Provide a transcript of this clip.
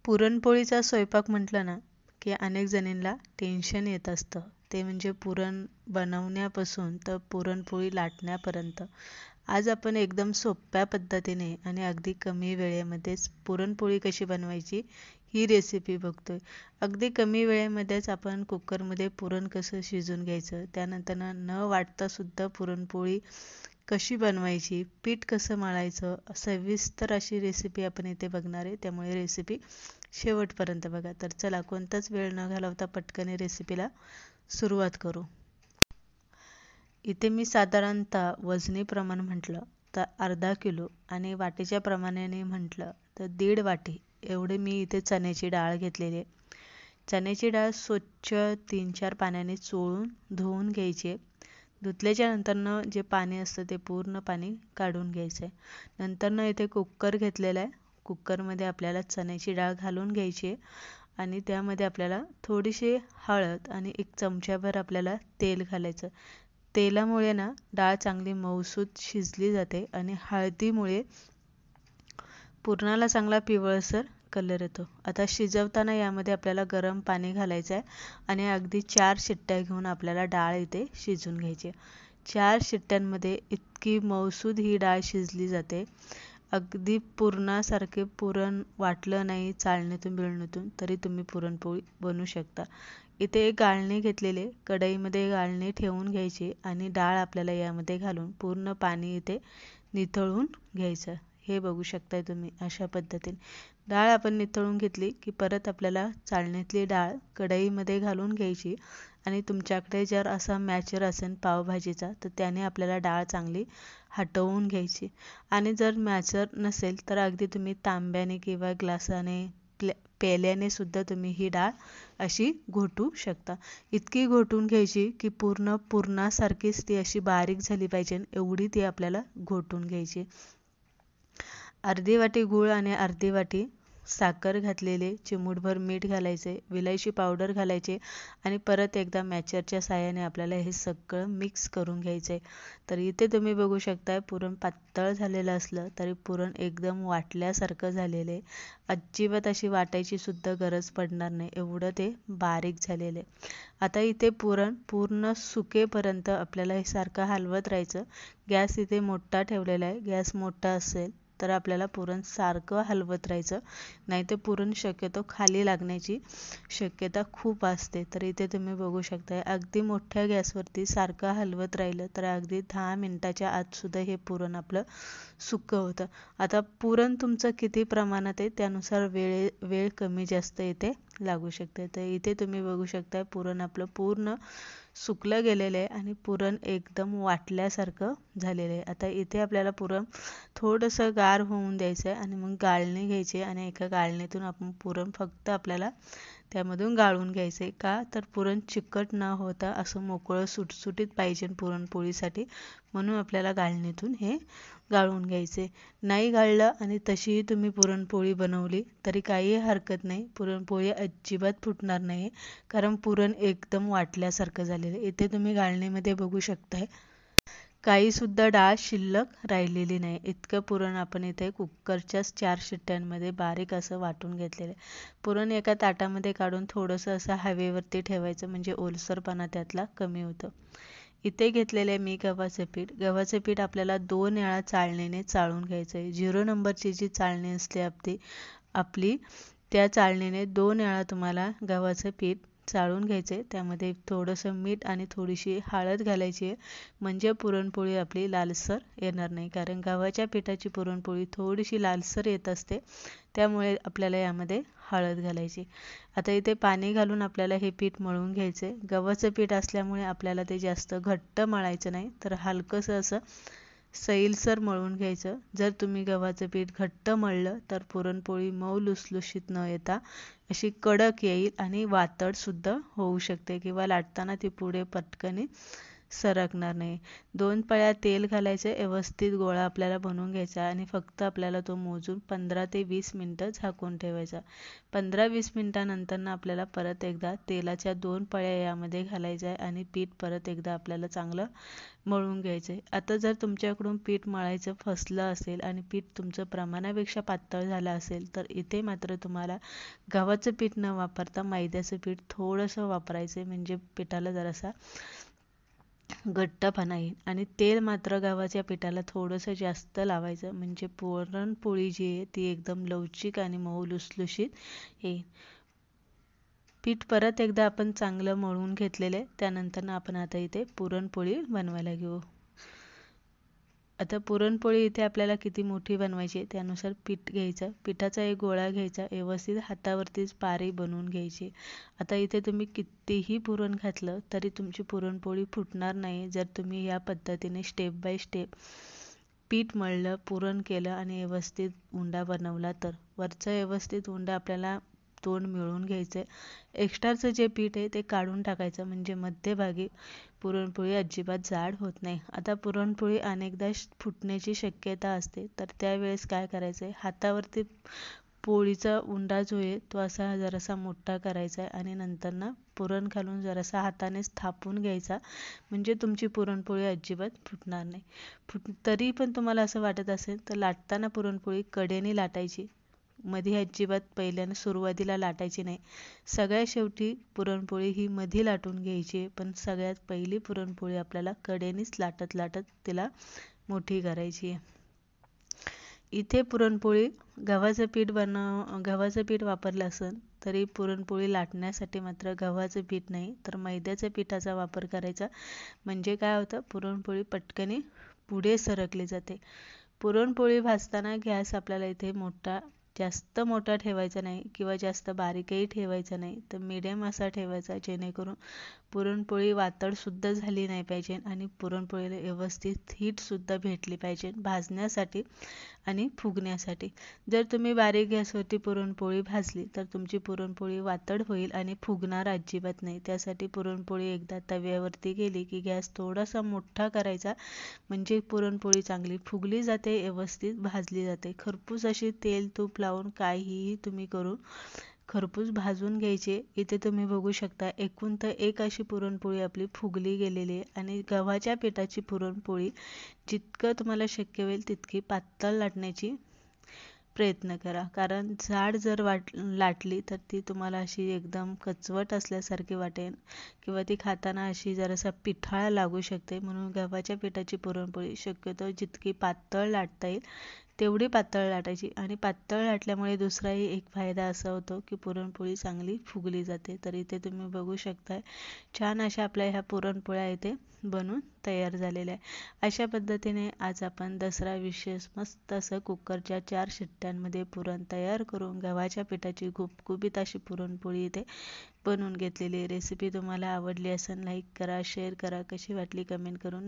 पुरणपोळीचा स्वयंपाक म्हटलं ना, की अनेक जणींना टेन्शन येत असतं. ते म्हणजे पुरण बनवण्यापासून तर पुरणपोळी लाटण्यापर्यंत. आज आपण एकदम सोप्या पद्धतीने आणि अगदी कमी वेळेमध्येच पुरणपोळी कशी बनवायची ही रेसिपी बघतोय. अगदी कमी वेळेमध्येच आपण कुकरमध्ये पुरण कसं शिजवून घ्यायचं, त्यानंतर न वाटता सुद्धा पुरणपोळी कशी बनवायची, पीठ कसं मळायचं, सविस्तर अशी रेसिपी आपण इथे बघणार आहे. त्यामुळे रेसिपी शेवटपर्यंत बघा. तर चला कोणताच वेळ न घालवता पटकन रेसिपीला सुरुवात करू. इथे मी साधारणतः वजनी प्रमाण म्हटलं तर अर्धा किलो आणि वाटीच्या प्रमाणाने म्हटलं तर 1.5 वाटी एवढे मी इथे चण्याची डाळ घेतलेली आहे. चण्याची डाळ स्वच्छ 3-4 पाण्याने चोळून धुवून घ्यायची. धुतल्याच्या नंतरनं जे पाणी असतं ते पूर्ण पाणी काढून घ्यायचं आहे. नंतरनं इथे कुकर घेतलेला आहे. कुकरमध्ये आपल्याला चण्याची डाळ घालून घ्यायची आहे आणि त्यामध्ये आपल्याला थोडीशी हळद आणि 1 चमचाभर आपल्याला तेल घालायचं. तेलामुळे ना डाळ चांगली मऊसूत शिजली जाते आणि हळदीमुळे पुरणाला चांगला पिवळसर कलर येतो. आता शिजवताना यामध्ये आपल्याला गरम पाणी घालायचं आहे आणि अगदी 4 शिट्ट्या घेऊन आपल्याला डाळ इथे शिजवून घ्यायची. 4 शिट्ट्यांमध्ये इतकी मऊसूद ही डाळ शिजली जाते. अगदी पुरणासारखे पुरण वाटलं नाही चाळणीतून बिळणीतून तरी तुम्ही पुरणपोळी बनवू शकता. इथे एक गाळणी घेतलेले, कढईमध्ये गाळणी ठेवून घ्यायची आणि डाळ आपल्याला यामध्ये घालून पूर्ण पाणी इथे निथळून घ्यायचं. हे बघू शकताय तुम्ही अशा पद्धतीने. डाळ आपण निथळून घेतली की परत आपल्याला चाळणीतली डाळ कढईमध्ये घालून घ्यायची आणि तुमच्याकडे जर असा मॅचर असेल पावभाजीचा तर त्याने आपल्याला डाळ चांगली हटवून घ्यायची आणि जर मॅचर नसेल तर अगदी तुम्ही तांब्याने किंवा ग्लासाने पेल्याने सुद्धा तुम्ही ही डाळ अशी घोटू शकता. इतकी घोटून घ्यायची की पूर्ण पुरणासारखीच ती अशी बारीक झाली पाहिजे एवढी ती आपल्याला घोटून घ्यायची. अर्धी वाटी गूळ आणि अर्धी वाटी साखर घातलेले, चिमूटभर मीठ घालायचे, विलायची पावडर घालायचे आणि परत एकदा मॅचरच्या साहाय्याने आपल्याला हे सगळं मिक्स करून घ्यायचं आहे. तर इथे तुम्ही बघू शकताय पुरण पातळ झालेलं असलं तरी पुरण एकदम वाटल्यासारखं झालेलं आहे. अजिबात अशी वाटायची सुद्धा गरज पडणार नाही एवढं ते बारीक झालेलं आहे. आता इथे पुरण पूर्ण सुकेपर्यंत आपल्याला हे सारखं हलवत राहायचं. गॅस इथे मोठा ठेवलेला आहे. गॅस मोठा असेल तर आपल्याला पुरण सारखं हलवत राहायचं, नाही तर पुरण शक्यतो खाली लागण्याची शक्यता खूप असते. तर इथे तुम्ही बघू शकता अगदी मोठ्या गॅसवरती सारखं हलवत राहिलं तर अगदी 10 मिनिटाच्या आत सुद्धा हे पुरण आपलं सुकं होतं. आता पुरण तुमचं किती प्रमाणात आहे त्यानुसार वेळ कमी जास्त इथे लागू शकते. तर इथे तुम्ही बघू शकता पुरण आपलं पूर्ण सुकलं गेलेलं आहे आणि पुरण एकदम वाटल्यासारखं झालेलं आहे. आता इथे आपल्याला पुरण थोडंसं गार होऊन द्यायचं आहे आणि मग गाळणी घ्यायची आणि एका गाळणीतून आपण पुरण फक्त आपल्याला त्यामधून गाळून घ्यायचं आहे. का तर पुरण चिकट न होता असं मोकळं सुटसुटीत पाहिजे पुरणपोळीसाठी, म्हणून आपल्याला गाळणीतून हे गाळून घ्यायचे. नाही गाळलं आणि तशीही तुम्ही पुरणपोळी बनवली तरी काही हरकत नाही. पुरणपोळी अजिबात फुटणार नाही कारण पुरण एकदम वाटल्यासारखं झालेलं आहे. इथे तुम्ही गाळणीमध्ये बघू शकताय काही सुद्धा डाळ शिल्लक राहिलेली नाही. इतकं पुरण आपण इथे कुकरच्याच 4 शिट्ट्यांमध्ये बारीक असं वाटून घेतलेलं आहे. पुरण एका ताटामध्ये काढून थोडंसं असं हवेवरती ठेवायचं म्हणजे ओलसरपणा त्यातला कमी होतं. इथे घेतलेले मी गव्हाचं पीठ. गव्हाचं पीठ आपल्याला 2 वेळा चाळणीने चाळून घ्यायचं आहे. 0 नंबरची जी चाळणी असते आपली त्या चाळणीने 2 वेळा तुम्हाला गव्हाचं पीठ चाळून घ्यायचे. त्यामध्ये थोडंसं मीठ आणि थोडीशी हळद घालायची आहे म्हणजे पुरणपोळी आपली लालसर येणार नाही. कारण गव्हाच्या पिठाची पुरणपोळी थोडीशी लालसर येत असते, त्यामुळे आपल्याला यामध्ये हळद घालायची. आता इथे पाणी घालून आपल्याला हे पीठ मळून घ्यायचे. गव्हाचं पीठ असल्यामुळे आपल्याला ते जास्त घट्ट मळायचं नाही तर हलकंसं असं सैलसर मळून घ्यायचं. जर तुम्ही गव्हाचं पीठ घट्ट मळलं तर पुरणपोळी मऊ लुसलुशीत न येता अशी कडक येईल आणि वातड सुद्धा होऊ शकते किंवा लाटताना ती पुढे पटकन सरकणार नाही. 2 पळ्या तेल घालायचं, व्यवस्थित गोळा आपल्याला बनवून घ्यायचा आणि फक्त आपल्याला तो मोजून 15 ते 20 मिनिटं झाकून ठेवायचा. 15-20 मिनिटानंतर आपल्याला परत एकदा तेलाच्या 2 पळ्या यामध्ये घालायच्या आहे आणि पीठ परत एकदा आपल्याला चांगलं मळून घ्यायचं आहे. आता जर तुमच्याकडून पीठ मळायचं फसलं असेल आणि पीठ तुमचं प्रमाणापेक्षा पातळ झालं असेल तर इथे मात्र तुम्हाला गव्हाचं पीठ न वापरता मैद्याचं पीठ थोडंसं वापरायचं आहे, म्हणजे पिठाला जरासा घट्टपणा येईल. आणि तेल मात्र गव्हाच्या पिठाला थोडंसं जास्त लावायचं, म्हणजे पुरणपोळी जी आहे ती एकदम लवचिक आणि मऊ लुसलुशीत येईल. पीठ परत एकदा आपण चांगलं मळून घेतलेलं आहे. त्यानंतर आपण आता इथे पुरणपोळी बनवायला घेऊ. आता पुरणपोळी इथे आपल्याला किती मोठी बनवायची आहे त्यानुसार पीठ घ्यायचं. पिठाचा एक गोळा घ्यायचा, व्यवस्थित हातावरतीच पारी बनवून घ्यायची. आता इथे तुम्ही कितीही पुरण घातलं तरी तुमची पुरणपोळी फुटणार नाही, जर तुम्ही या पद्धतीने स्टेप बाय स्टेप पीठ मळलं, पुरण केलं आणि व्यवस्थित उंडा बनवला तर. वरचा व्यवस्थित उंडा आपल्याला तोंड मिळवून घ्यायचं. एक्स्ट्राचं जे पीठ आहे ते काढून टाकायचं, म्हणजे मध्यभागी पुरणपोळी अजिबात जाड होत नाही. आता पुरणपोळी अनेकदा फुटण्याची शक्यता असते, तर त्यावेळेस काय करायचं आहे, हातावरती पोळीचा उंडा जो आहे तो असा जरासा मोठा करायचा आहे आणि नंतर पुरण घालून जरासा हातानेच थापून घ्यायचा, म्हणजे तुमची पुरणपोळी अजिबात फुटणार नाही. तरी पण तुम्हाला असं वाटत असेल तर लाटताना पुरणपोळी कडेने लाटायची, मध्ये अजिबात पहिल्याने सुरुवातीला लाटायची नाही. सगळ्यात शेवटी पुरणपोळी ही मध्ये लाटून घ्यायची, पण सगळ्यात पहिली पुरणपोळी आपल्याला कडेनेच लाटत लाटत तिला मोठी करायची आहे. इथे पुरणपोळी गव्हाचं पीठ वापरलं असेल तरी पुरणपोळी लाटण्यासाठी मात्र गव्हाचं पीठ नाही तर मैद्याच्या पिठाचा वापर करायचा, म्हणजे काय होतं, पुरणपोळी पटकन पुढे सरकली जाते. पुरणपोळी भाजताना गॅस आपल्याला इथे जास्त मोठा ठेवायचा नाही किंवा जास्त बारीकही ठेवायचा नाही, तर मीडियम असा ठेवायचा, जेणेकरून पुरणपोळी वातडसुद्धा झाली नाही पाहिजे आणि पुरणपोळीला व्यवस्थित हीटसुद्धा भेटली पाहिजे भाजण्यासाठी आणि फुगण्यासाठी. जर तुम्ही बारीक गॅसवरती पुरणपोळी भाजली तर तुमची पुरणपोळी वातड होईल आणि फुगणार अजिबात नाही. त्यासाठी पुरणपोळी एकदा तव्यावरती गेली की गॅस थोडासा मोठा करायचा, म्हणजे पुरणपोळी चांगली फुगली जाते, व्यवस्थित भाजली जाते. खरपूस अशी तेल तूप लावून काहीही तुम्ही करून खरपूस भाजून घ्यायचे. इथे तुम्ही बघू शकता एकूण तर एक अशी पुरणपोळी आपली फुगली गेलेली आहे. आणि गव्हाच्या पिठाची पुरणपोळी जितकं तुम्हाला शक्य होईल तितकी पातळ लाटण्याची प्रयत्न करा, कारण जाड जर लाटली तर ती तुम्हाला अशी एकदम कचवट असल्यासारखी वाटेल किंवा ती खाताना अशी जरासा पिठाळा लागू शकते. म्हणून गव्हाच्या पिठाची पुरणपोळी शक्यतो जितकी पातळ लाटता येईल तेवढी पातळ लाटायची. आणि पातळ लाटल्यामुळे दुसराही एक फायदा असा होतो की पुरणपोळी चांगली फुगली जाते. तर इथे तुम्ही बघू शकताय छान अशा आपल्या ह्या पुरणपोळ्या इथे बनून तयार झालेल्या आहे. अशा पद्धतीने आज आपण दसरा विशेष मस्त असं कुकरच्या 4 शिट्ट्यांमध्ये पुरण तयार करून गव्हाच्या पिठाची गुबगुबीत अशी पुरणपोळी इथे बनवून घेतलेली. रेसिपी तुम्हाला आवडली असेल लाईक करा, शेअर करा, कशी वाटली कमेंट करून